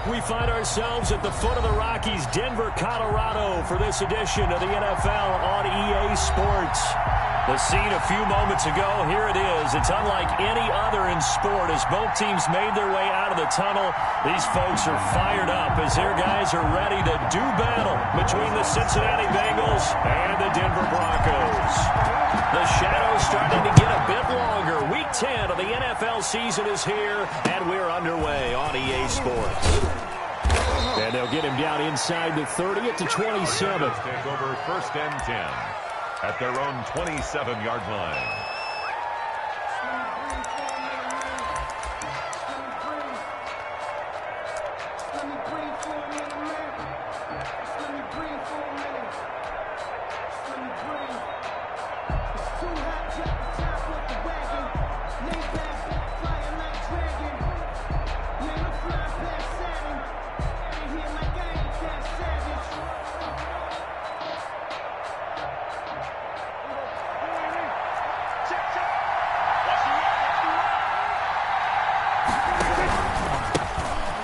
We find ourselves at the foot of the Rockies, Denver, Colorado, for this edition of the NFL on EA Sports. The scene a few moments ago, here it is. It's unlike any other in sport as both teams made their way out of the tunnel. These folks are fired up as their guys are ready to do battle between the Cincinnati Bengals and the Denver Broncos. The shadow's starting to get a bit longer. Week 10 of the NFL season is here, and we're underway on EA Sports. And they'll get him down inside the 30 at the 27. Take over 1st and 10 at their own 27-yard line.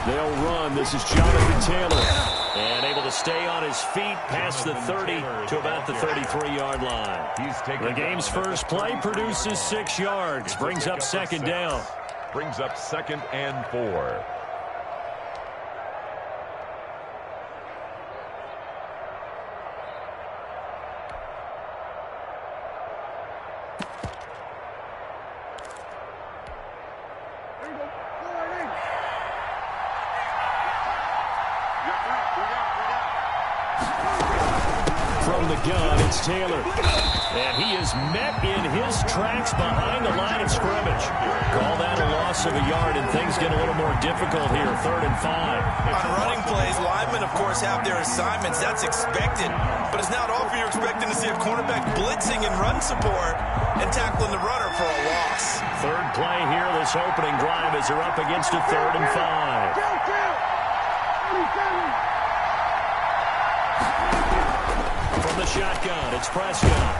They'll run. This is Jonathan Taylor. And able to stay on his feet past the 30 to about the 33-yard line. The game's first play produces 6 yards. Brings up 2nd down. Brings up 2nd and 4. From the gun, it's Taylor. And he is met in his tracks behind the line of scrimmage. Call that a loss of a yard, and things get a little more difficult here. 3rd and 5. On running plays, linemen, of course, have their assignments. That's expected. But it's not often you're expecting to see a cornerback blitzing and run support and tackling the runner for a loss. 3rd play here, this opening drive as they're up against a 3rd and 5. From the shotgun, it's Prescott.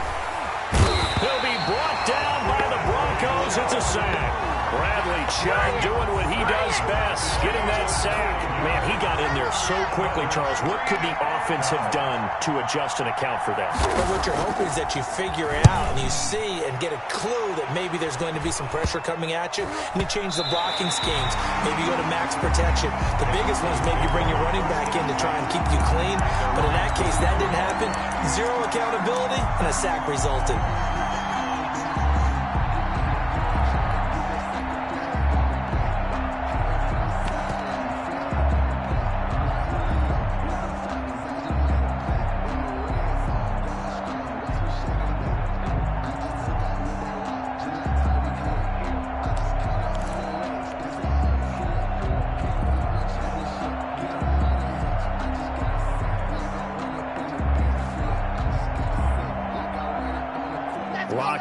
He'll be brought down by the Broncos. It's a sack. Bradley Chubb doing what he does best, getting that sack. Man, he got in there so quickly, Charles. What could the offense have done to adjust and account for that? Well, what you're hoping is that you figure out and you see and get a clue that maybe there's going to be some pressure coming at you, and you change the blocking schemes. Maybe you go to max protection. The biggest one is maybe you bring your running back in to try and keep you clean. But in that case, that didn't happen. 0 accountability, and a sack resulted.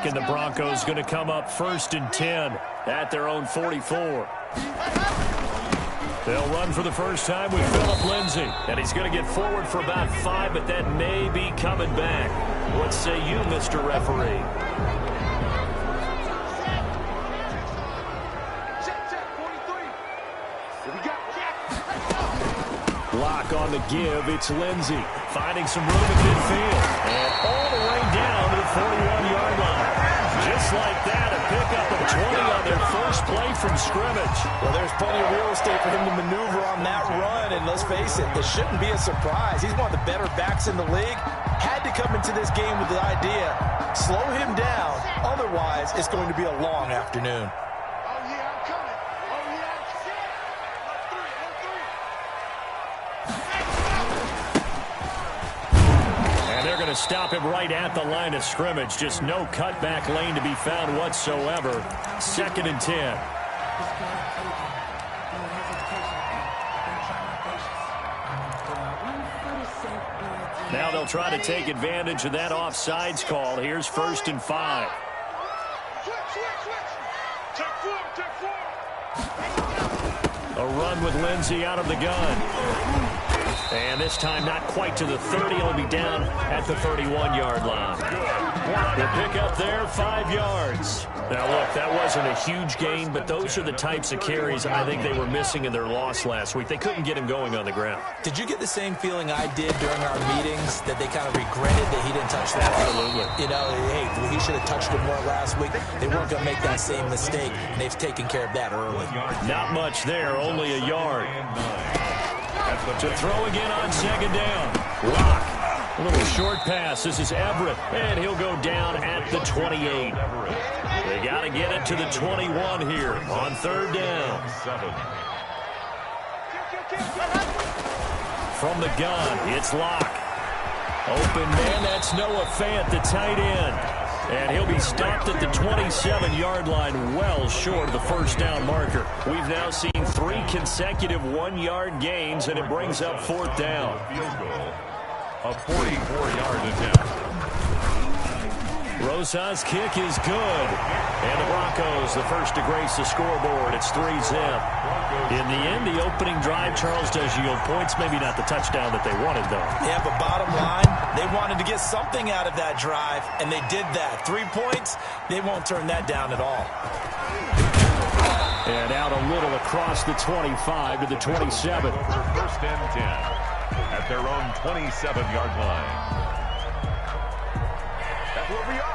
And the Broncos going to come up 1st and 10 at their own 44. They'll run for the first time with Phillip Lindsay. And he's going to get forward for about 5, but that may be coming back. What say you, Mr. Referee? Lock on the give. It's Lindsay finding some room in midfield. And all the way down to the 41-yard line. Just like that, a pickup of 20 on their first play from scrimmage. Well, there's plenty of real estate for him to maneuver on that run, and let's face it, this shouldn't be a surprise. He's one of the better backs in the league. Had to come into this game with the idea, slow him down, otherwise it's going to be a long afternoon. Stop him right at the line of scrimmage. Just no cutback lane to be found whatsoever. 2nd and 10. Now they'll try to take advantage of that offsides call. Here's 1st and 5. A run with Lindsay out of the gun. And this time not quite to the 30. He'll be down at the 31-yard line. The pickup there, 5 yards. Now, look, that wasn't a huge gain, but those are the types of carries I think they were missing in their loss last week. They couldn't get him going on the ground. Did you get the same feeling I did during our meetings, that they kind of regretted that he didn't touch the ball? Absolutely. You know, hey, he should have touched it more last week. They weren't going to make that same mistake, and they've taken care of that early. Not much there, only a yard. To throw again on second down. Rock. A little short pass. This is Everett, and he'll go down at the 28. They got to get it to the 21 here on third down. From the gun, it's Locke. Open man, that's Noah Fant, the tight end. And he'll be stopped at the 27-yard line, well short of the first down marker. We've now seen 3 consecutive 1-yard gains, and it brings up fourth down. Field goal, a 44-yard attempt. Rosas' kick is good. And the Broncos, the first to grace the scoreboard. It's 3-zip. In the end, the opening drive, Charles, does yield points. Maybe not the touchdown that they wanted, though. Yeah, but bottom line, they wanted to get something out of that drive, and they did that. 3 points, they won't turn that down at all. And out a little across the 25 to the 27. First and 10 at their own 27-yard line. That's where we are.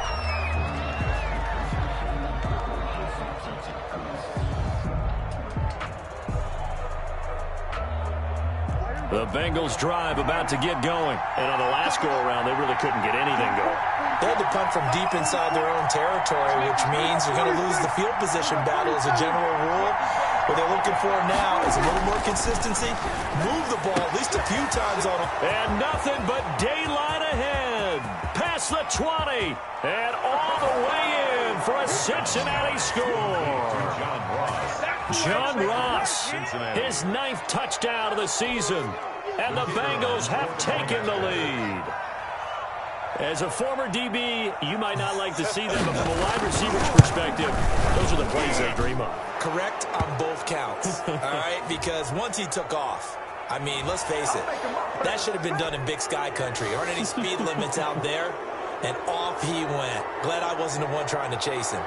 The Bengals drive about to get going. And on the last go-around, they really couldn't get anything going. They had to punt from deep inside their own territory, which means you're going to lose the field position battle as a general rule. What they're looking for now is a little more consistency. Move the ball at least a few times on them. And nothing but daylight ahead. Past the 20. And all the way in for a Cincinnati score. John Ross, his 9th touchdown of the season. And the Bengals have taken the lead. As a former DB, you might not like to see them, but from a wide receiver's perspective, those are the plays they dream of. Correct on both counts, all right? Because once he took off, I mean, let's face it, that should have been done in Big Sky country. Aren't any speed limits out there? And off he went. Glad I wasn't the one trying to chase him.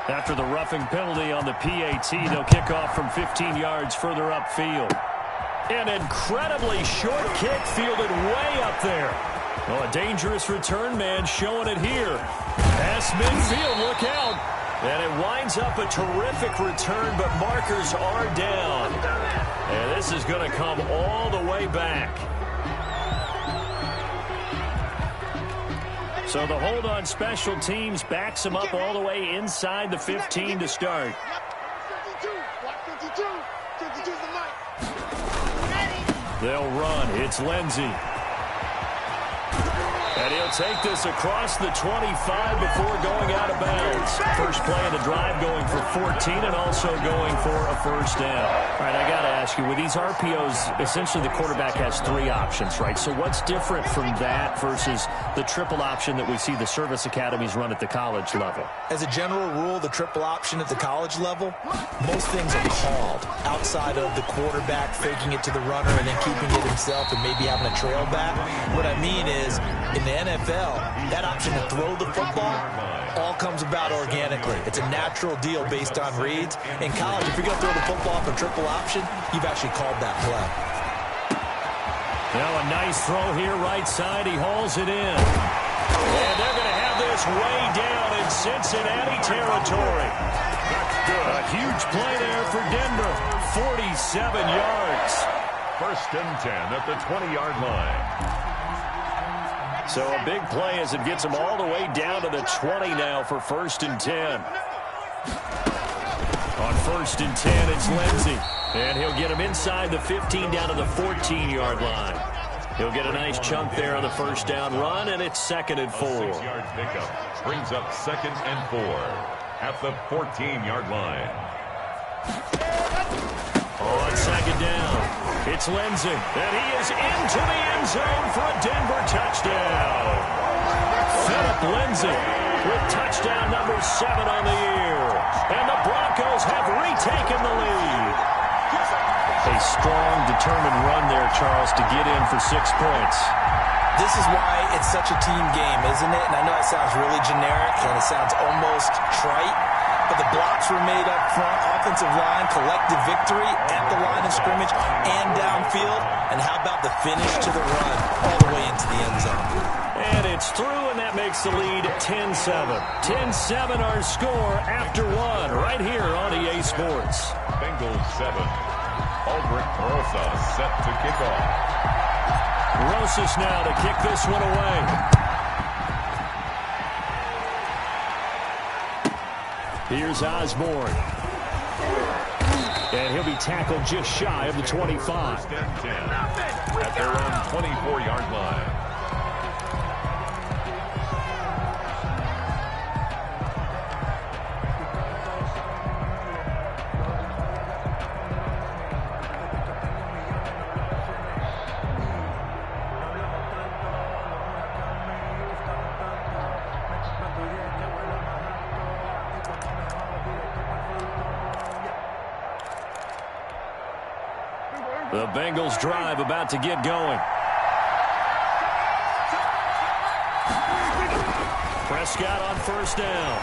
After the roughing penalty on the PAT, they'll kick off from 15 yards further upfield. An incredibly short kick fielded way up there. Well, a dangerous return man showing it here. Past midfield, look out. And it winds up a terrific return, but markers are down. And this is going to come all the way back. So the hold on special teams backs him up all the way inside the 15 to start. They'll run. It's Lindsey. And he'll take this across the 25 before going out of bounds. First play of the drive going for 14 and also going for a first down. All right, I got to ask you, with these RPOs, essentially the quarterback has 3 options, right? So what's different from that versus the triple option that we see the service academies run at the college level? As a general rule, the triple option at the college level, most things are called outside of the quarterback faking it to the runner and then keeping it himself and maybe having a trail back. What I mean is, in the NFL, that option to throw the football all comes about organically. It's a natural deal based on reads. In college, if you're going to throw the football for triple option, you've actually called that play. Now a nice throw here, right side. He hauls it in. And they're going to have this way down in Cincinnati territory. A huge play there for Denver. 47 yards. First and 10 at the 20-yard line. So a big play as it gets them all the way down to the 20 now for first and 10. On first and 10, it's Lindsey. And he'll get him inside the 15 down to the 14-yard line. He'll get a nice chunk there on the first down run, and it's 2nd and 4. 6-yard pickup brings up 2nd and 4 at the 14-yard line. On second down, it's Lindsey, and he is into the end zone for a Denver touchdown. Philip Lindsey with touchdown number 7 on the year. And the Broncos have retaken the lead. A strong, determined run there, Charles, to get in for 6 points. This is why it's such a team game, isn't it? And I know it sounds really generic and it sounds almost trite, but the blocks were made up front, offensive line, collective victory at the line of scrimmage and downfield. And how about the finish to the run all the way into the end zone? And it's through, and that makes the lead 10-7. 10-7 our score after one right here on EA Sports. Bengals 7. Aldrich Rosa set to kick off. Rosas now to kick this one away. Here's Osborne. And he'll be tackled just shy of the 25. First and 10 at their own 24-yard line. The Bengals drive about to get going. Prescott on first down.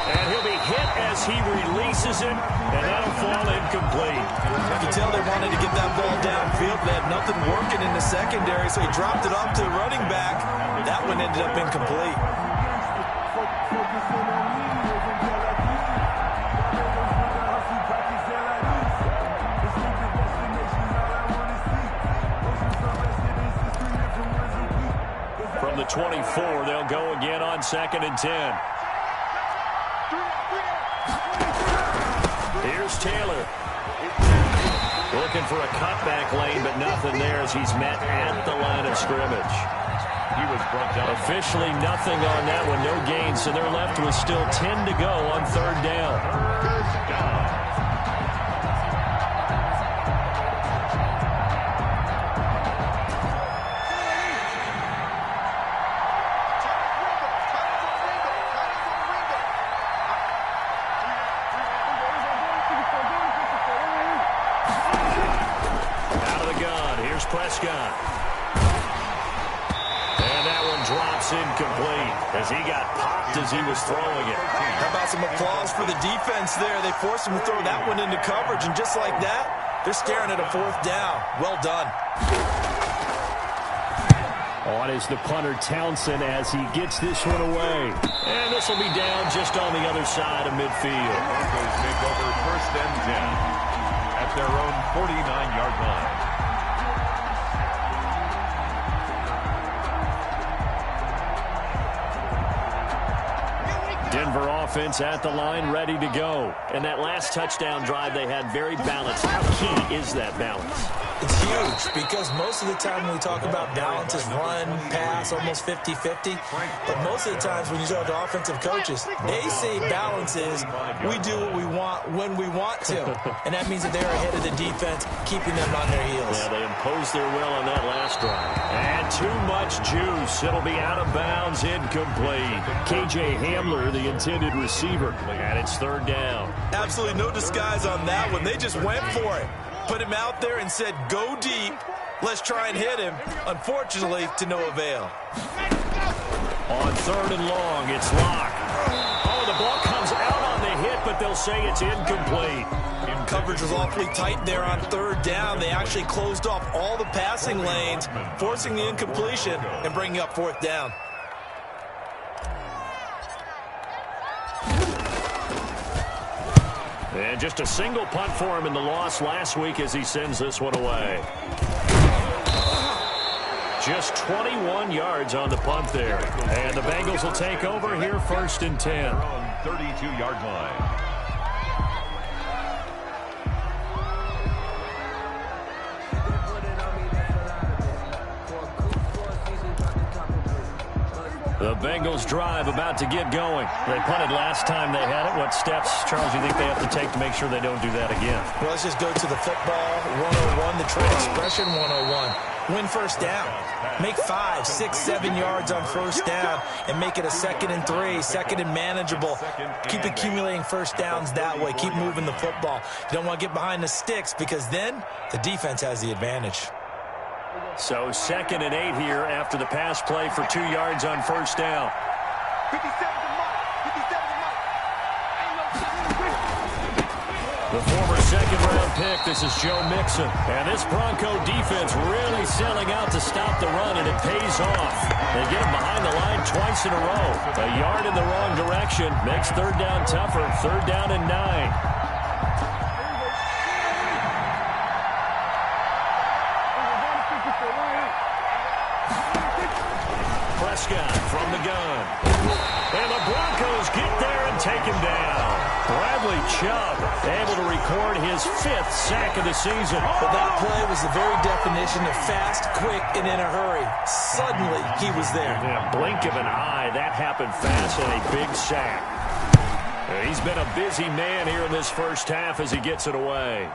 And he'll be hit as he releases it, and that'll fall incomplete. You can tell they wanted to get that ball downfield. They had nothing working in the secondary, so he dropped it off to the running back. That one ended up incomplete. From the 24, they'll go again on 2nd and 10. Here's Taylor. Looking for a cutback lane, but nothing there as he's met at the line of scrimmage. He was brought down. Officially nothing on that one, no gain, so they're left with still 10 to go on 3rd down. Prescott. And that one drops incomplete as he got popped as he was throwing it. How about some applause for the defense there? They forced him to throw that one into coverage, and just like that, they're staring at a 4th down. Well done. On is the punter Townsend as he gets this one away. And this will be down just on the other side of midfield. Broncos take over 1st and 10 at their own 49-yard line. Denver offense at the line, ready to go. And that last touchdown drive they had very balanced. How key is that balance? It's huge because most of the time when we talk about balance is run, pass, almost 50-50. But most of the times when you talk to offensive coaches, they say balance is we do what we want when we want to. And that means that they're ahead of the defense, keeping them on their heels. Yeah, they imposed their will on that last drive. And too much juice. It'll be out of bounds, incomplete. KJ Hamler, the intended receiver, and it's 3rd down. Absolutely no disguise on that one. They just went for it. Put him out there and said, go deep. Let's try and hit him. Unfortunately, to no avail. On 3rd and long, it's Locke. Oh, the ball comes out on the hit, but they'll say it's incomplete. Coverage was awfully tight there on 3rd down. They actually closed off all the passing lanes, forcing the incompletion and bringing up 4th down. And just a single punt for him in the loss last week as he sends this one away. Just 21 yards on the punt there. And the Bengals will take over here 1st and 10. 32-yard line. The Bengals drive about to get going. They punted last time they had it. What steps, Charles, do you think they have to take to make sure they don't do that again? Well, let's just go to the football 101, the trade expression 101. Win first down. Make 5, 6, 7 yards on first down and make it a 2nd and 3, 2nd and manageable. Keep accumulating first downs that way. Keep moving the football. You don't want to get behind the sticks because then the defense has the advantage. So 2nd and 8 here after the pass play for 2 yards on first down. The former second-round pick, this is Joe Mixon. And this Bronco defense really selling out to stop the run, and it pays off. They get him behind the line twice in a row. A yard in the wrong direction makes third down tougher. 3rd down and 9. Prescott from the gun. And the Broncos get there and take him down. Bradley Chubb able to record his 5th sack of the season. But that play was the very definition of fast, quick, and in a hurry. Suddenly, he was there. Yeah, blink of an eye, that happened fast, and a big sack. He's been a busy man here in this first half as he gets it away.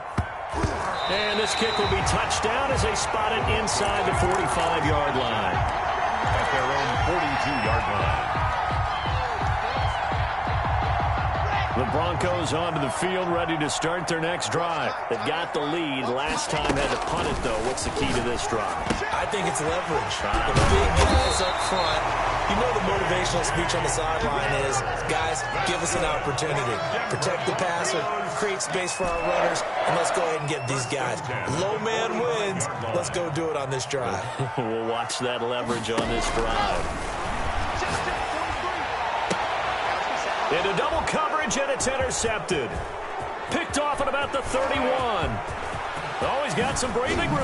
And this kick will be touched down as they spot it inside the 45-yard line. At their own 42-yard line. The Broncos onto the field, ready to start their next drive. They've got the lead. Last time had to punt it, though. What's the key to this drive? I think it's leverage. The big guys up front. You know the motivational speech on the sideline is, guys, give us an opportunity. Protect the passer, create space for our runners, and let's go ahead and get these guys. Low man wins. Let's go do it on this drive. We'll watch that leverage on this drive. Into double coverage, and it's intercepted. Picked off at about the 31. Oh, he's got some breathing room.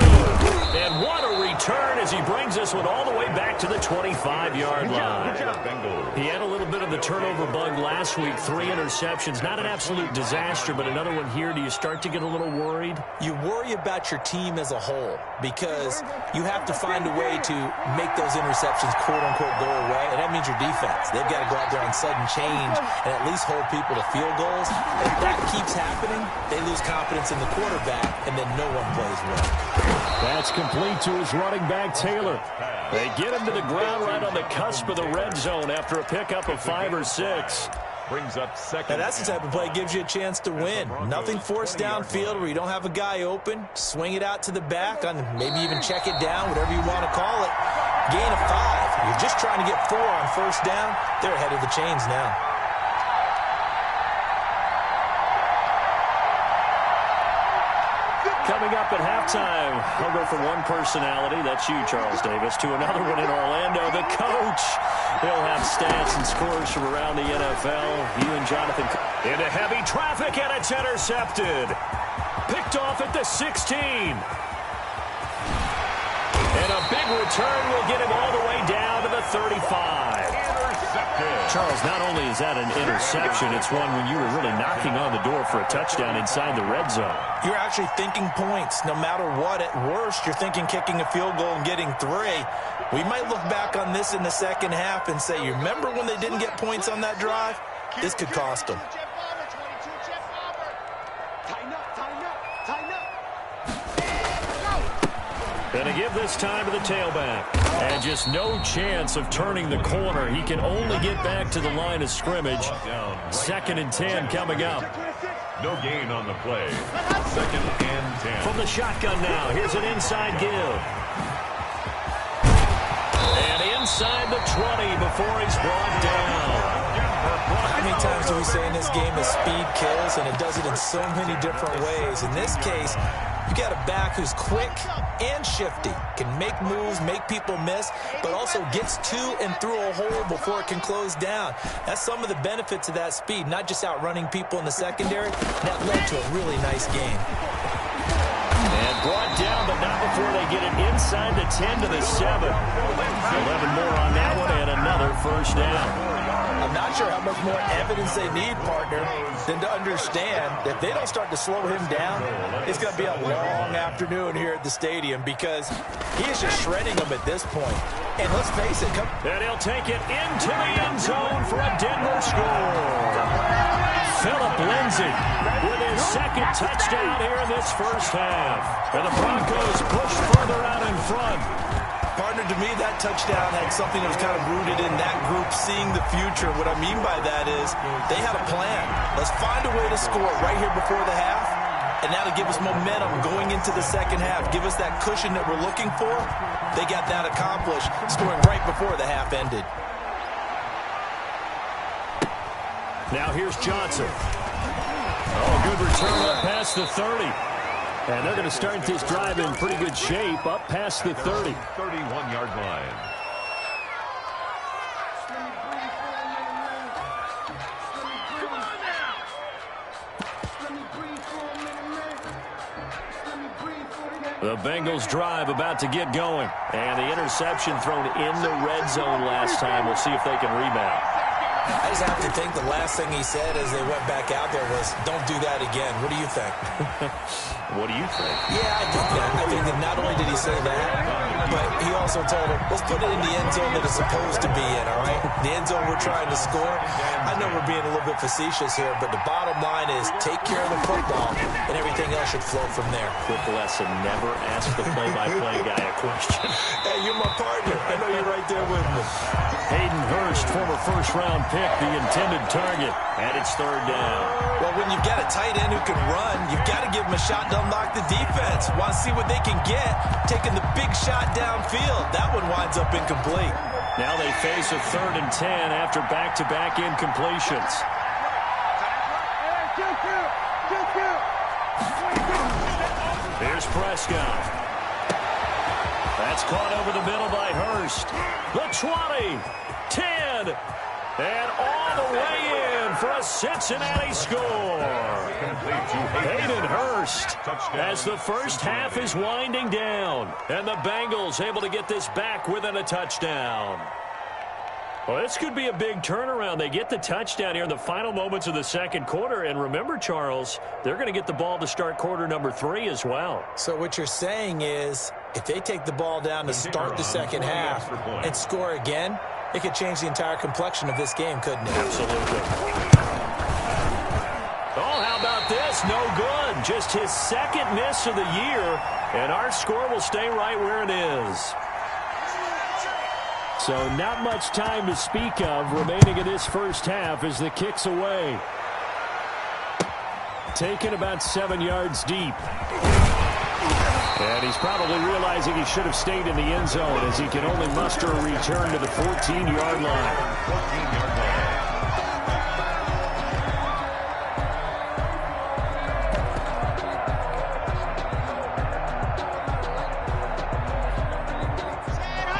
And what a return as he brings this one all the way back to the 25-yard line. He had a little bit of the turnover bug last week. 3 interceptions. Not an absolute disaster, but another one here. Do you start to get a little worried? You worry about your team as a whole because you have to find a way to make those interceptions, quote-unquote, go away, and that means your defense. They've got to go out there on sudden change and at least hold people to field goals. If that keeps happening, they lose confidence in the quarterback, and then no one plays well. That's complete to his running back, Taylor. They get him to the ground right on the cusp of the red zone after a pickup of 5 or 6. Brings up 2nd. Now that's the type of play that gives you a chance to win. Nothing forced downfield where you don't have a guy open. Swing it out to the back, on maybe even check it down, whatever you want to call it. Gain of 5. You're just trying to get 4 on first down. They're ahead of the chains now. Coming up at halftime, I'll go from one personality, that's you, Charles Davis, to another one in Orlando, the coach. He'll have stats and scores from around the NFL. You and Jonathan into heavy traffic, and it's intercepted. Picked off at the 16. And a big return will get him all the way down to the 35. Charles, not only is that an interception, it's one when you were really knocking on the door for a touchdown inside the red zone. You're actually thinking points. No matter what, at worst, you're thinking kicking a field goal and getting 3. We might look back on this in the second half and say, you remember when they didn't get points on that drive? This could cost them. Gonna give this time to the tailback. And just no chance of turning the corner. He can only get back to the line of scrimmage. 2nd and 10 coming up. No gain on the play. 2nd and 10. From the shotgun now, here's an inside give. And inside the 20 before he's brought down. How many times do we say in this game that speed kills, and it does it in so many different ways? In this case, you got a back who's quick and shifty, can make moves, make people miss, but also gets to and through a hole before it can close down. That's some of the benefits of that speed, not just outrunning people in the secondary. That led to a really nice game. And brought down, but not before they get it inside the 10 to the 7. 11 more on that one, and another first down. I'm not sure how much more evidence they need, partner, than to understand that if they don't start to slow him down, it's going to be a long afternoon here at the stadium because he is just shredding them at this point. And let's face it, and he'll take it into the end zone for a Denver score. Phillip Lindsay with his second touchdown here in this first half. And the Broncos push further out in front. Partner, to me, that touchdown had something that was kind of rooted in that group seeing the future. What I mean by that is they had a plan. Let's find a way to score right here before the half. And that'll give us momentum going into the second half. Give us that cushion that we're looking for. They got that accomplished, scoring right before the half ended. Now here's Johnson. Oh, good return up past the 30. And they're going to start this drive in pretty good shape up past the 30. 31-yard line. The Bengals drive about to get going. And the interception thrown in the red zone last time. We'll see if they can rebound. I just have to think the last thing he said as they went back out there was, don't do that again. What do you think? What do you think? Yeah, I think that. I think that not only did he say that, but he also told him, let's put it in the end zone that it's supposed to be in, all right? The end zone we're trying to score. I know we're being a little bit facetious here, but the bottom line is take care of the football, and everything else should flow from there. Quick lesson, never ask the play-by-play guy a question. Hey, you're my partner. I know you're right there with me. Hayden Hurst, former first-round pick, the intended target, and it's third down. Well, when you've got a tight end who can run, you've got to give him a shot to unlock the defense. Want to see what they can get, taking the big shot downfield. That one winds up incomplete. Now they face a 3rd and 10 after back-to-back incompletions. Here's Prescott. That's caught over the middle by Hurst. The 20, 10, and all the way in for a Cincinnati score. Hayden Hurst as the first half is winding down. And the Bengals able to get this back within a touchdown. Well, this could be a big turnaround. They get the touchdown here in the final moments of the second quarter. And remember, Charles, they're going to get the ball to start quarter number 3 as well. So what you're saying is if they take the ball down to start the second half and score again, it could change the entire complexion of this game, couldn't it? Absolutely. Oh, how about this? No good. Just his second miss of the year. And our score will stay right where it is. So not much time to speak of remaining in this first half as the kick's away. Taken about 7 yards deep. And he's probably realizing he should have stayed in the end zone as he can only muster a return to the 14-yard line. 14-yard line.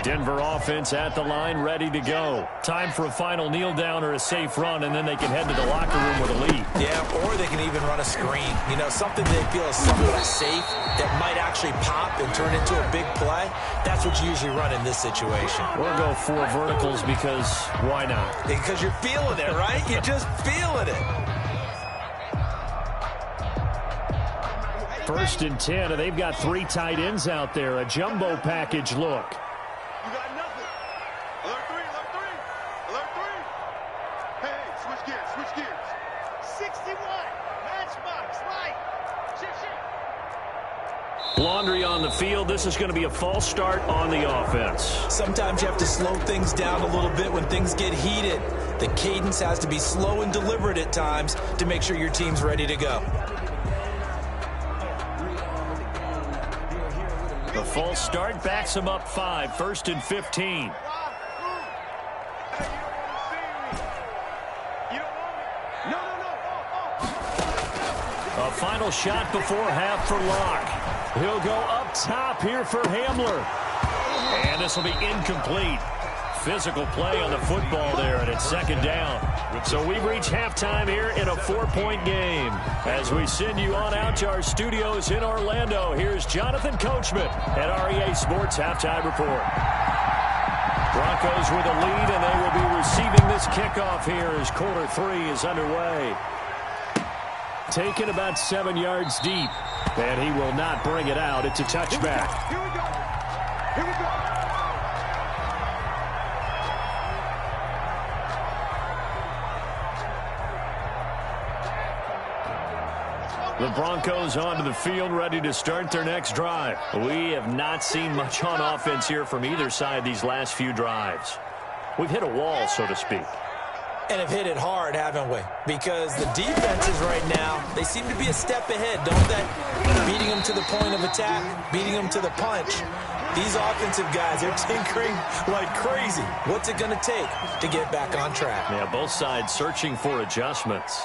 Denver offense at the line, ready to go. Time for a final kneel down or a safe run, and then they can head to the locker room with a lead. Yeah, or they can even run a screen. You know, something they feel is somewhat safe that might actually pop and turn into a big play. That's what you usually run in this situation. Or go 4 verticals because why not? Because you're feeling it, right? You're just feeling it. 1st and 10, and they've got 3 tight ends out there. A jumbo package look. You got nothing. Alert 3, alert 3. Alert 3. Hey, switch gears. 61. Matchbox, right. Laundry on the field. This is going to be a false start on the offense. Sometimes you have to slow things down a little bit when things get heated. The cadence has to be slow and deliberate at times to make sure your team's ready to go. The false start backs him up 5. 1st and 15. A final shot before half for Locke. He'll go up top here for Hamler. And this will be incomplete. Physical play on the football there, and it's 2nd down. So we've reached halftime here in a 4-point game. As we send you on out to our studios in Orlando, here's Jonathan Coachman at REA Sports Halftime Report. Broncos with a lead, and they will be receiving this kickoff here as quarter 3 is underway. Taken about 7 yards deep, and he will not bring it out. It's a touchback. Here we go. The Broncos onto the field, ready to start their next drive. We have not seen much on offense here from either side these last few drives. We've hit a wall, so to speak. And have hit it hard, haven't we? Because the defenses right now, they seem to be a step ahead, don't they? Beating them to the point of attack, beating them to the punch. These offensive guys, they're tinkering like crazy. What's it going to take to get back on track? Yeah, both sides searching for adjustments.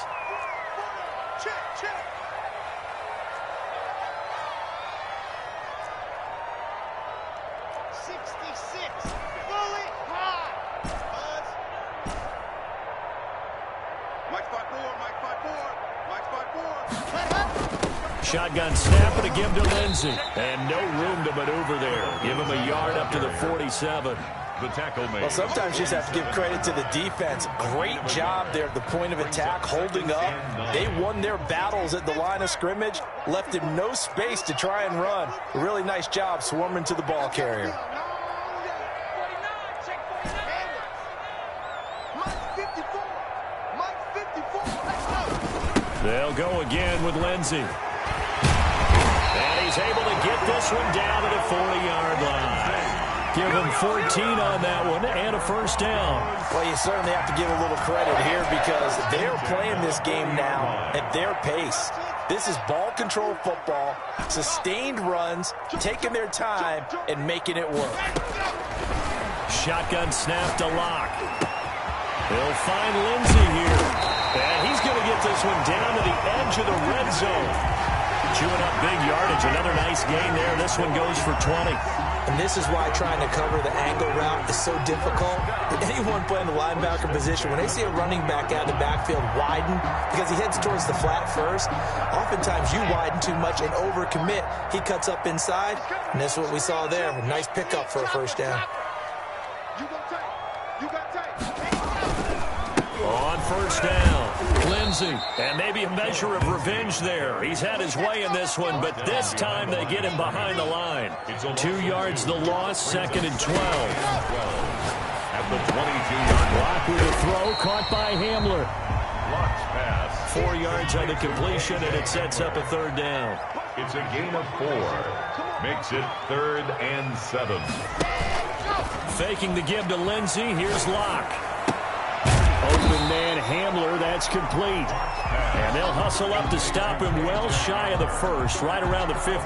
Shotgun snap and a give to Lindsey. And no room to maneuver there. Give him a yard up to the 47. The tackle made. Well, sometimes you just have to give credit to the defense. Great job there at the point of attack, holding up. They won their battles at the line of scrimmage, left him no space to try and run. A really nice job swarming to the ball carrier. They'll go again with Lindsey. And he's able to get this one down to the 40-yard line. Give him 14 on that one and a first down. Well, you certainly have to give a little credit here because they're playing this game now at their pace. This is ball control football, sustained runs, taking their time and making it work. Shotgun snap to Locke. They'll find Lindsey here. And he's going to get this one down to the edge of the red zone. Chewing up big yardage. Another nice gain there. This one goes for 20. And this is why trying to cover the angle route is so difficult. Anyone playing the linebacker position, when they see a running back out of the backfield widen, because he heads towards the flat first, oftentimes you widen too much and overcommit. He cuts up inside, and that's what we saw there. A nice pickup for a first down. On first down, Lindsey. And maybe a measure of revenge there. He's had his way in this one, but this time they get him behind the line. 2 yards the loss, second and 12. At the 22-yard line. Locke with a throw, caught by Hamler. Locke's pass. 4 yards on the completion, and it sets up a third down. It's a gain of 4. Makes it 3rd and 7. Faking the give to Lindsey. Here's Locke. Open man Hamler, that's complete. And they'll hustle up to stop him well shy of the first, right around the 15.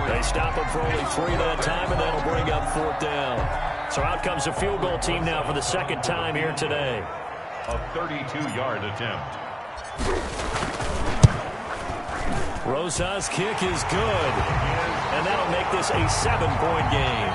They stop him for only 3 that time, and that'll bring up 4th down. So out comes a field goal team now for the second time here today. A 32-yard attempt. Rosa's kick is good. And that'll make this a 7-point game.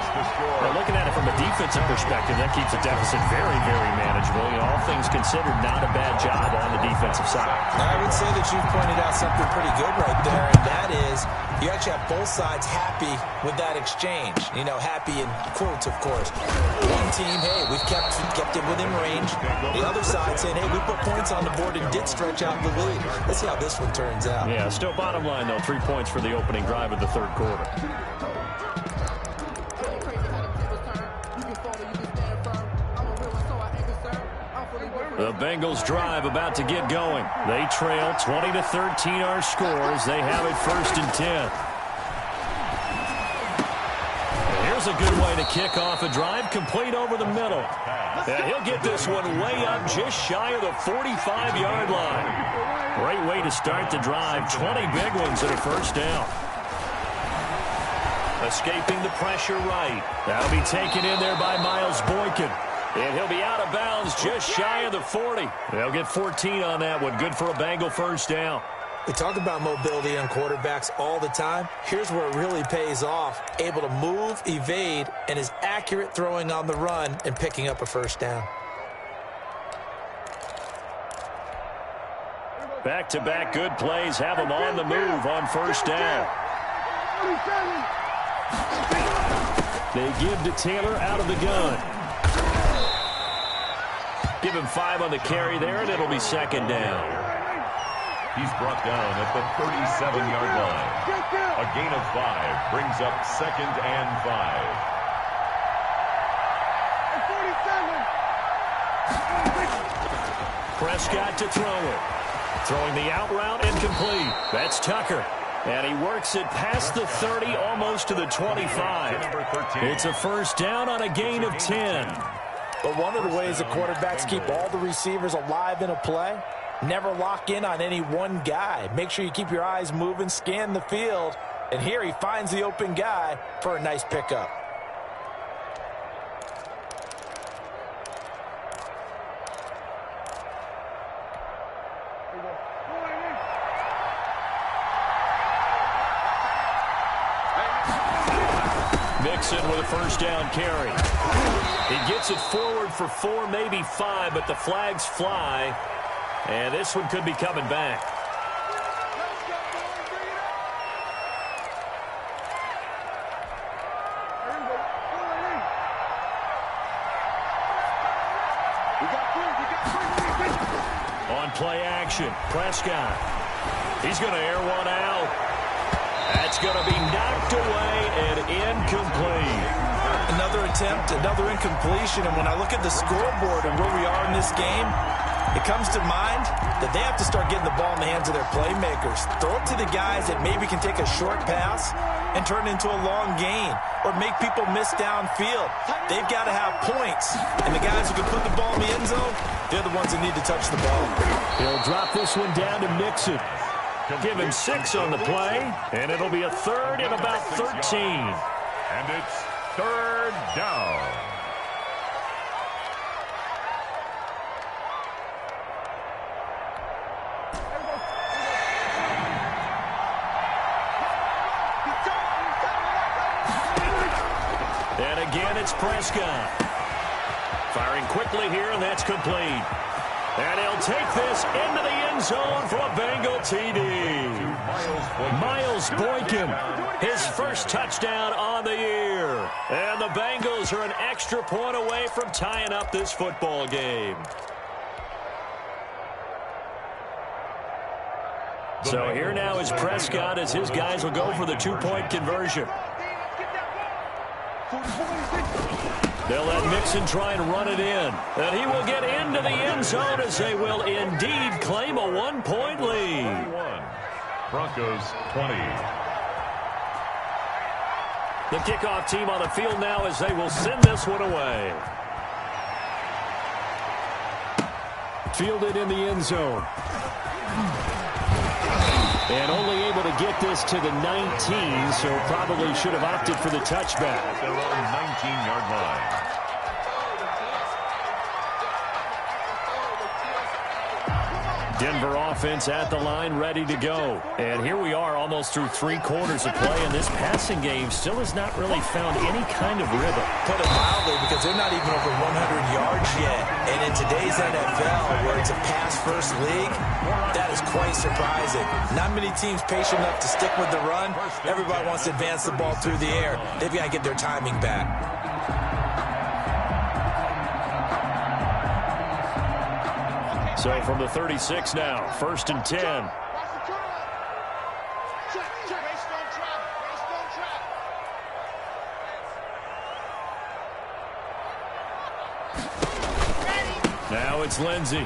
Now, looking at it from a defensive perspective, that keeps the deficit very, very manageable. You know, all things considered, not a bad job on the defensive side. I would say that you've pointed out something pretty good right there, and that is you actually have both sides happy with that exchange. You know, happy in quotes, of course. One team, hey, we've kept it within range. The other side saying, hey, we put points on the board and did stretch out the lead. Let's see how this one turns out. Yeah, still bottom line, though, 3 points for the opening drive of the third quarter. The Bengals drive about to get going. They trail 20-13 our scores. They have it 1st and 10. And here's a good way to kick off a drive, complete over the middle. And he'll get this one way up just shy of the 45-yard line. Great way to start the drive. 20 big ones at a first down. Escaping the pressure right. That'll be taken in there by Miles Boykin. And he'll be out of bounds just shy of the 40. They'll get 14 on that one. Good for a Bengal first down. We talk about mobility on quarterbacks all the time. Here's where it really pays off. Able to move, evade, and is accurate throwing on the run and picking up a first down. Back-to-back good plays have them on the move on first down. They give to Taylor out of the gun. Give him 5 on the carry there, and it'll be second down. He's brought down at the 37-yard line. A gain of 5 brings up 2nd and 5. Prescott to throw it. Throwing the out route, incomplete. That's Tucker. And he works it past the 30, almost to the 25. It's a first down on a gain of 10. But one of the ways that quarterbacks keep all the receivers alive in a play, never lock in on any one guy. Make sure you keep your eyes moving, scan the field. And here he finds the open guy for a nice pickup. Mixon with a first down carry. He gets it forward for 4, maybe 5, but the flags fly. And this one could be coming back. On play action, Prescott. He's going to air one out. That's going to be knocked away and incomplete. Another attempt, another incompletion. And when I look at the scoreboard and where we are in this game, it comes to mind that they have to start getting the ball in the hands of their playmakers. Throw it to the guys that maybe can take a short pass and turn it into a long gain or make people miss downfield. They've got to have points. And the guys who can put the ball in the end zone, they're the ones that need to touch the ball. He'll drop this one down to Mixon. Give him 6 on the play, and it'll be a third and about 13. And it's third down. And again, it's Prescott. Firing quickly here, and that's complete. And he'll take this into the end zone for a Bengal TD. Miles Boykin, his first touchdown on the year. And the Bengals are an extra point away from tying up this football game. So here now is Prescott as his guys will go for the 2-point conversion. They'll let Mixon try and run it in. And he will get into the end zone as they will indeed claim a 1-point lead. Broncos 20. The kickoff team on the field now as they will send this one away. Fielded in the end zone. And only able to get this to the 19, so probably should have opted for the touchback. At their own 19-yard line. Denver offense at the line, ready to go. And here we are almost through 3 quarters of play, and this passing game still has not really found any kind of rhythm. Put it mildly, because they're not even over 100 yards yet. And in today's NFL, where it's a pass-first league, that is quite surprising. Not many teams patient enough to stick with the run. Everybody wants to advance the ball through the air. They've got to get their timing back. So from the 36 now, 1st and 10. Now it's Lindsey.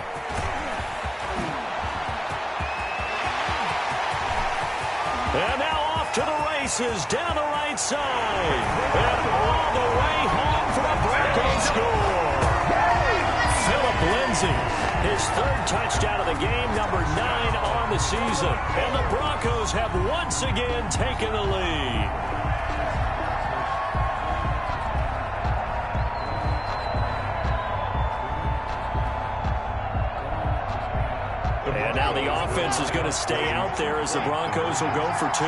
And now off to the races down the right side. And all the way home for a Broncos score. Philip Lindsey. His 3rd touchdown of the game, number 9 on the season. And the Broncos have once again taken the lead. And now the offense is going to stay out there as the Broncos will go for 2.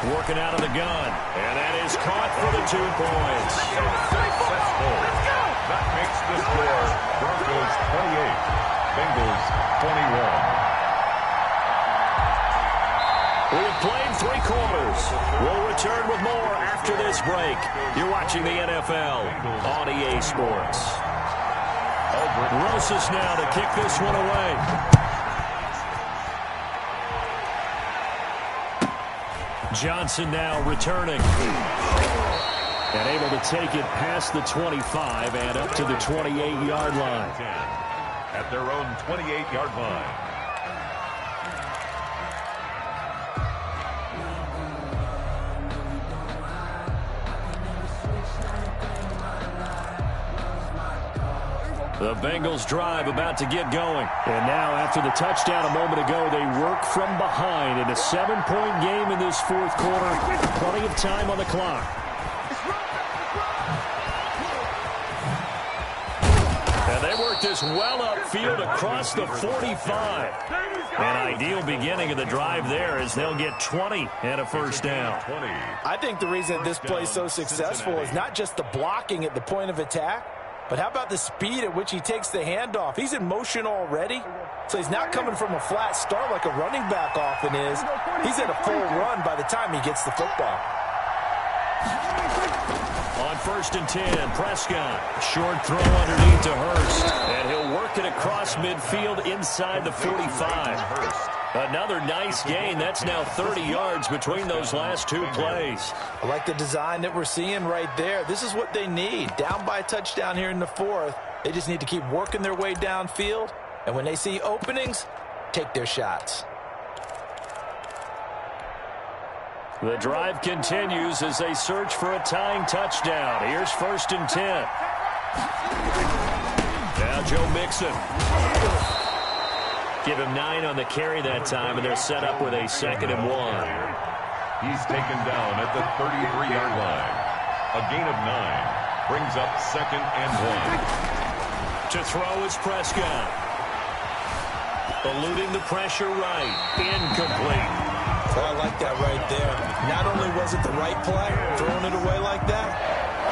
Working out of the gun. And that is caught for the 2 points. Successful. That makes the score Broncos 28, Bengals 21. We have played 3 quarters. We'll return with more after this break. You're watching the NFL on EA Sports. Rosas now to kick this one away. Johnson now returning. And able to take it past the 25 and up to the 28-yard line. At their own 28-yard line. The Bengals drive about to get going. And now after the touchdown a moment ago, they work from behind in a 7-point game in this fourth quarter. Plenty of time on the clock. And they work this well upfield across the 45. An ideal beginning of the drive there as they'll get 20 and a first down. I think the reason this play is so successful is not just the blocking at the point of attack, but how about the speed at which he takes the handoff? He's in motion already, so he's not coming from a flat start like a running back often is. He's at a full run by the time he gets the football. On 1st and 10, Prescott. Short throw underneath to Hurst. And he'll work it across midfield inside the 45. Another nice gain. That's now 30 yards between those last two plays. I like the design that we're seeing right there. This is what they need. Down by a touchdown here in the fourth. They just need to keep working their way downfield. And when they see openings, take their shots. The drive continues as they search for a tying touchdown. Here's 1st and 10. Now Joe Mixon. Give him 9 on the carry that time, and they're set up with a 2nd and 1. He's taken down at the 33-yard line. A gain of 9 brings up 2nd and 1. To throw is Prescott. Eluding the pressure right. Incomplete. Well, I like that right there. Not only was it the right play, throwing it away like that,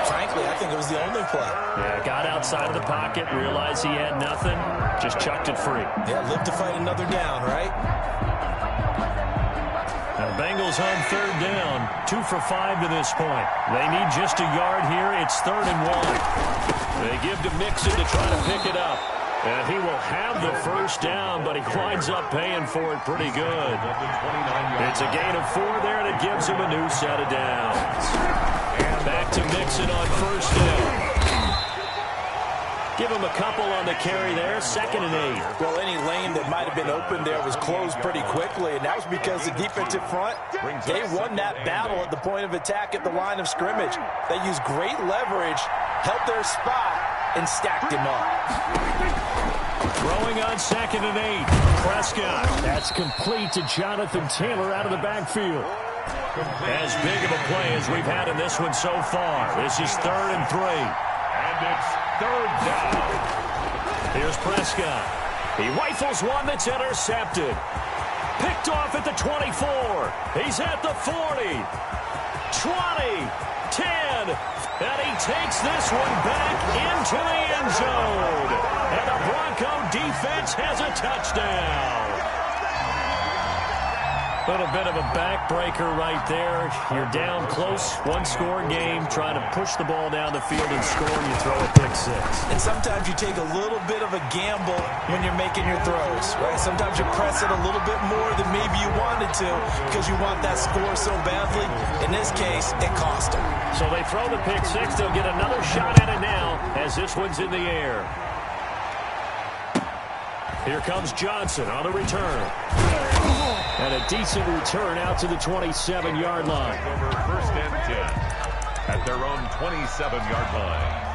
frankly, I think it was the only play. Yeah, got outside of the pocket, realized he had nothing, just chucked it free. Yeah, live to fight another down, right? Now, Bengals on 3rd down, 2 for 5 to this point. They need just a yard here. It's 3rd and 1. They give to Mixon to try to pick it up. And he will have the first down, but he winds up paying for it pretty good. It's a gain of 4 there, and it gives him a new set of downs. Back to Mixon on 1st down. Give him a couple on the carry there, 2nd and 8. Well, any lane that might have been open there was closed pretty quickly, and that was because the defensive front, they won that battle at the point of attack at the line of scrimmage. They used great leverage, held their spot, and stacked him up. Throwing on 2nd and 8. Prescott. That's complete to Jonathan Taylor out of the backfield. As big of a play as we've had in this one so far. This is 3rd and 3. And it's 3rd down. Here's Prescott. He rifles one that's intercepted. Picked off at the 24. He's at the 40. 20. 10. And he takes this one back into the end zone. And the Bronco defense has a touchdown. A little bit of a backbreaker right there. You're down close, one-score game, trying to push the ball down the field and score, and you throw a pick 6. And sometimes you take a little bit of a gamble when you're making your throws, right? Sometimes you press it a little bit more than maybe you wanted to because you want that score so badly. In this case, it cost them. So they throw the pick 6. They'll get another shot at it now as this one's in the air. Here comes Johnson on the return. And a decent return out to the 27-yard line. Over 1st and 10 at their own 27-yard line.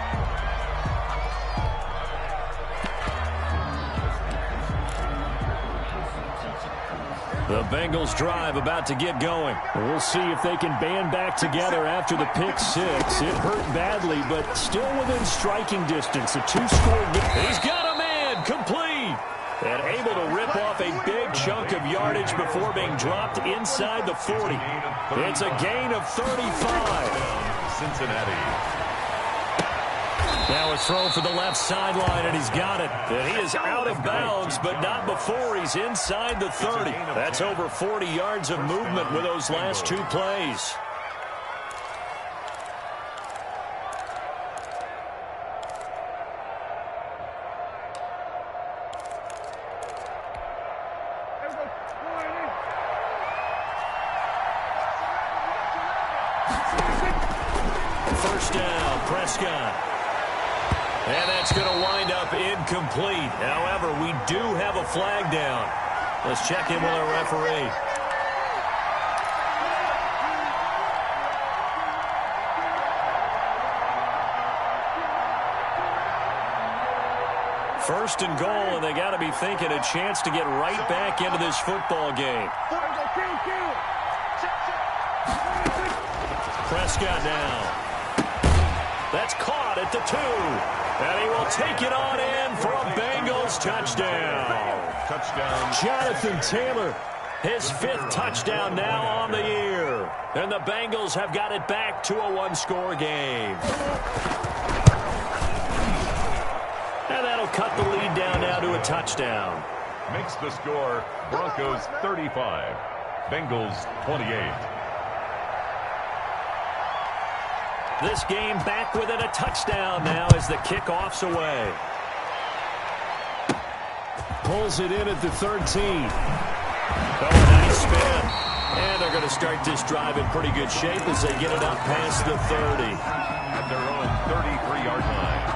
The Bengals drive about to get going. We'll see if they can band back together after the pick 6. It hurt badly, but still within striking distance. A 2-score game. He's got a man complete. And able to rip off a big chunk of yardage before being dropped inside the 40. It's a gain of 35. Cincinnati. Now a throw for the left sideline, and he's got it. And he is out of bounds, but not before he's inside the 30. That's over 40 yards of movement with those last 2 plays. first down. Prescott. And that's going to wind up incomplete. However, we do have a flag down. Let's check in with our referee. First and goal, and they got to be thinking a chance to get right back into this football game. Prescott now. That's caught at the 2. And he will take it on in for a Bengals touchdown. Jonathan Taylor, his 5th touchdown now on the year. And the Bengals have got it back to a 1-score game. And that'll cut the lead down now to a touchdown. Makes the score Broncos 35, Bengals 28. This game back within a touchdown now as the kickoff's away. Pulls it in at the 13. Oh, nice spin. And they're going to start this drive in pretty good shape as they get it up past the 30. At their own 33-yard line.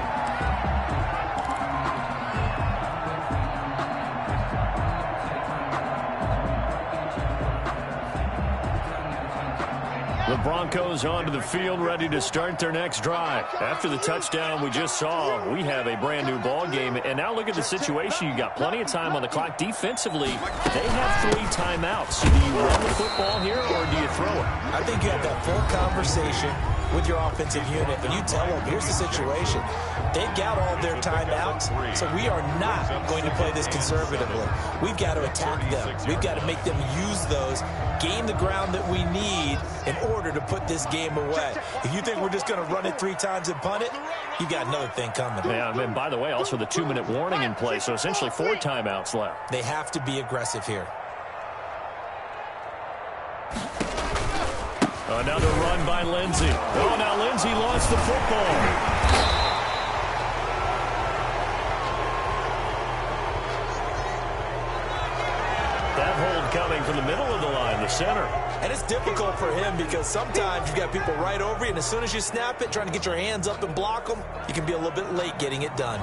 The Broncos onto the field, ready to start their next drive. After the touchdown we just saw, we have a brand new ball game. And now look at the situation. You got plenty of time on the clock. Defensively, they have 3 timeouts. So do you run the football here or do you throw it? I think you have that full conversation with your offensive unit, and you tell them, here's the situation. They've got all their timeouts, so we are not going to play this conservatively. We've got to attack them. We've got to make them use those, gain the ground that we need in order to put this game away. If you think we're just going to run it 3 times and punt it, you got another thing coming. Yeah, and by the way, also the 2-minute warning in play, so essentially 4 timeouts left. They have to be aggressive here. Another run by Lindsey. Oh, now Lindsey lost the football. That hold coming from the middle of the line, the center. And it's difficult for him because sometimes you got people right over you, and as soon as you snap it, trying to get your hands up and block them, you can be a little bit late getting it done.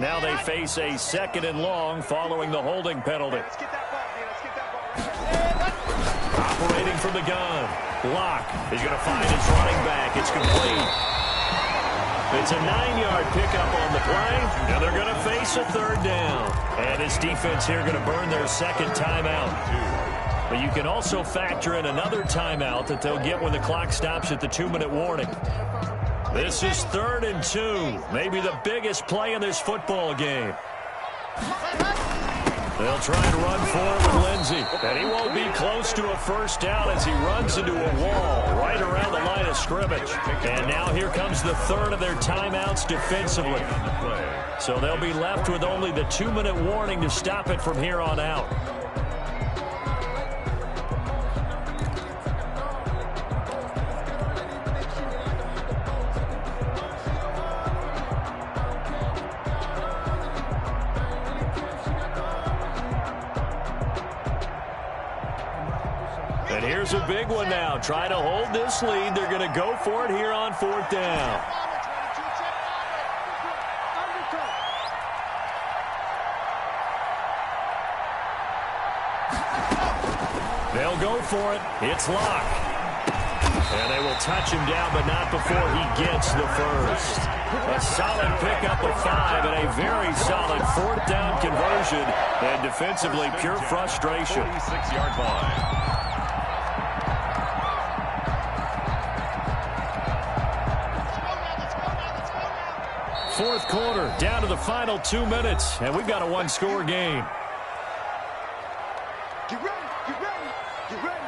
Now they face a 2nd and long following the holding penalty. Operating from the gun. Locke is going to find his running back. It's complete. It's a 9-yard pickup on the play, and they're going to face a 3rd down. And his defense here going to burn their 2nd timeout. But you can also factor in another timeout that they'll get when the clock stops at the 2-minute warning. This is 3rd and 2. Maybe the biggest play in this football game. They'll try and run forward with Lindsey. And he won't be close to a 1st down as he runs into a wall right around the line of scrimmage. And now here comes the 3rd of their timeouts defensively. So they'll be left with only the 2-minute warning to stop it from here on out. And here's a big one now. Trying to hold this lead. They're going to go for it here on 4th down. They'll go for it. It's Locke. And they will touch him down, but not before he gets the 1st. A solid pickup of 5 and a very solid 4th down conversion. And defensively, pure frustration. 46-yard line. 4th quarter, down to the final 2 minutes, and we've got a 1-score game. Get ready, get ready, get ready.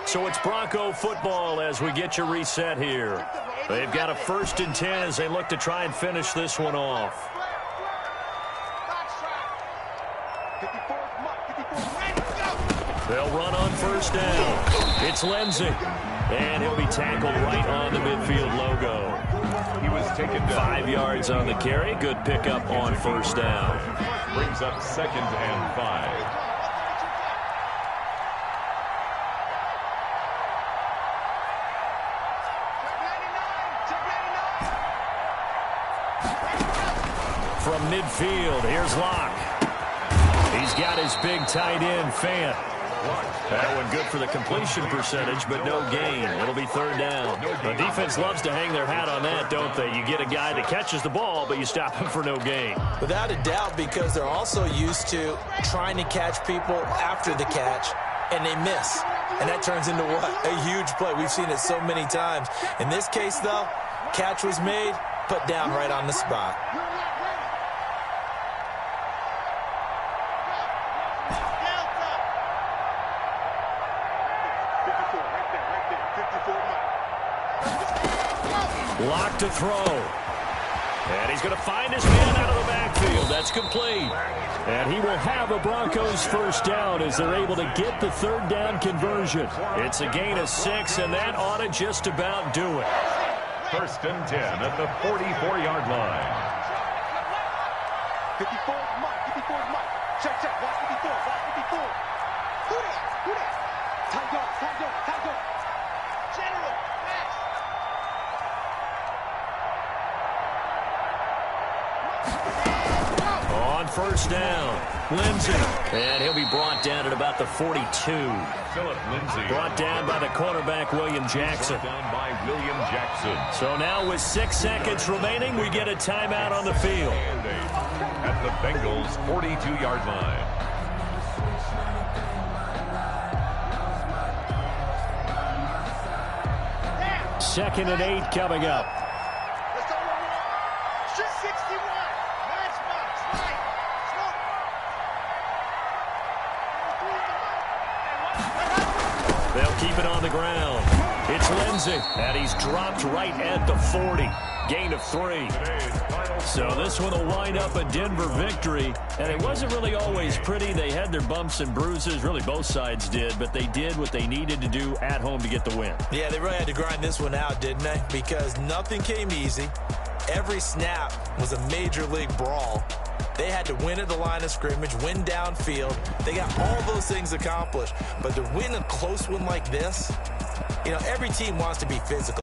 So it's Bronco football as we get you reset here. They've got a 1st and 10 as they look to try and finish this one off. They'll run on 1st down. It's Lindsey. And he'll be tackled right on the midfield logo. He was taken down. 5 yards on the carry. Good pickup on 1st down. Brings up 2nd and 5. from midfield. Here's Locke. He's got his big tight end, Fant. That one good for the completion percentage, but no gain. It'll be third down. The defense loves to hang their hat on that, don't they? You get a guy that catches the ball, but you stop him for no gain. Without a doubt, because they're also used to trying to catch people after the catch, and they miss. And that turns into what? A huge play. We've seen it so many times. In this case, though, catch was made, put down right on the spot. Lock to throw. And he's going to find his man out of the backfield. That's complete. And he will have a Broncos first down as they're able to get the third down conversion. It's a gain of 6, and that ought to just about do it. First and 10 at the 44-yard line. 54, Mike. 54, Mike. Check. Watch 54. Who that? Time go. General, next. On first down, Lindsey. And he'll be brought down at about the 42. Philip Lindsey. Brought down by the cornerback, William Jackson. Brought down by William Jackson. So now with 6 seconds remaining, we get a timeout on the field. At the Bengals' 42-yard line. Second and 8 coming up. Let's go. 61. Matchbox. Right. Smoke. They'll keep it on the ground. It's Lindsey, and he's dropped right at the 40. Gain of 3. So this one will wind up a Denver victory, and it wasn't really always pretty. They had their bumps and bruises, really both sides did, but they did what they needed to do at home to get the win. Yeah, they really had to grind this one out, didn't they? Because nothing came easy. Every snap was a major league brawl. They had to win at the line of scrimmage, win downfield. They got all those things accomplished. But to win a close one like this, you know, every team wants to be physical.